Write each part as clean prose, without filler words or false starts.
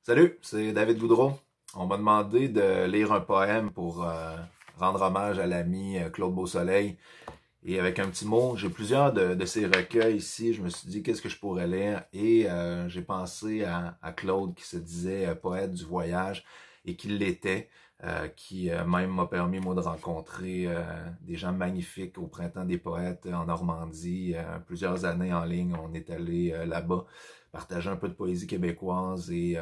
Salut, c'est David Goudreau. On m'a demandé de lire un poème pour rendre hommage à l'ami Claude Beausoleil. Et avec un petit mot, j'ai plusieurs de ces recueils ici. Je me suis dit, qu'est-ce que je pourrais lire? Et j'ai pensé à Claude qui se disait poète du voyage et qui l'était, qui même m'a permis, moi, de rencontrer des gens magnifiques au Printemps des poètes en Normandie. Plusieurs années en ligne, on est allé là-bas partager un peu de poésie québécoise et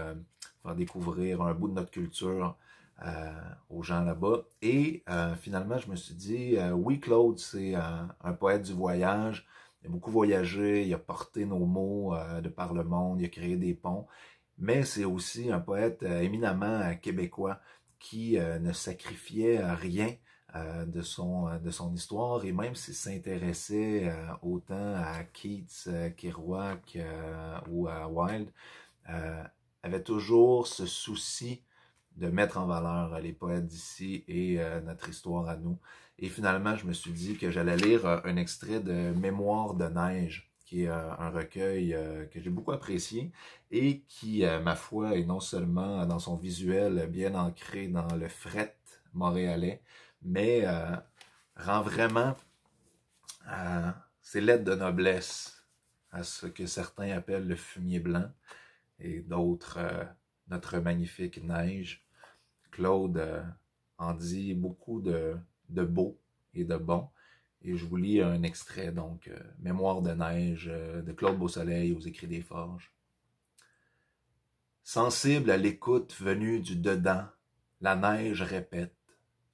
faire découvrir un bout de notre culture aux gens là-bas. Et finalement, je me suis dit, oui, Claude, c'est un poète du voyage. Il a beaucoup voyagé, il a porté nos mots de par le monde, il a créé des ponts. Mais c'est aussi un poète éminemment québécois qui ne sacrifiait rien de son histoire et même s'il s'intéressait autant à Keats, Kerouac ou à Wilde, avait toujours ce souci de mettre en valeur les poètes d'ici et notre histoire à nous. Et finalement, je me suis dit que j'allais lire un extrait de Mémoires de neige, qui est un recueil que j'ai beaucoup apprécié et qui, ma foi, est non seulement dans son visuel bien ancré dans le fret montréalais, mais rend vraiment ses lettres de noblesse à ce que certains appellent le fumier blanc et d'autres notre magnifique neige. Claude en dit beaucoup de beau et de bon. Et je vous lis un extrait, donc, Mémoires de neige de Claude Beausoleil aux Écrits des Forges. Sensible à l'écoute venue du dedans, la neige répète.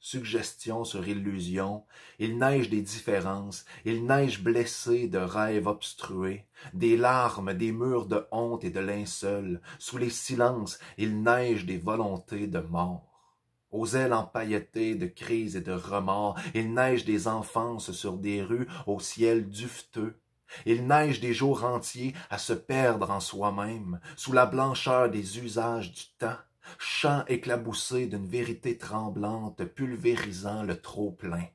Suggestion sur illusion, il neige des différences, il neige blessé de rêves obstrués, des larmes, des murs de honte et de linceul, sous les silences, il neige des volontés de mort. Aux ailes empailletées de crises et de remords, il neige des enfances sur des rues au ciel duveteux. Il neige des jours entiers à se perdre en soi-même, sous la blancheur des usages du temps, chant éclaboussé d'une vérité tremblante, pulvérisant le trop-plein.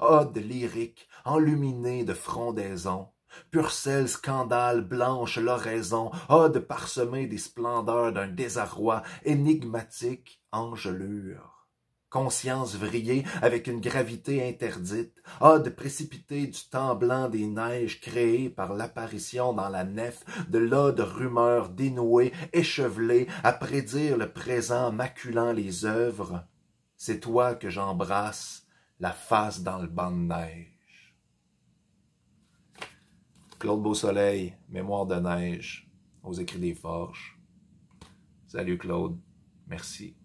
Ode lyrique, enluminée de frondaisons, Purcell scandale blanche l'oraison, ode parsemée des splendeurs d'un désarroi, énigmatique engelure. Conscience vrillée avec une gravité interdite, ode précipitée du temps blanc des neiges créée par l'apparition dans la nef de l'ode rumeur dénouée, échevelée, à prédire le présent maculant les œuvres. C'est toi que j'embrasse, la face dans le banc de neige. Claude Beausoleil, Mémoires de neige, aux Écrits des Forges. Salut Claude, merci.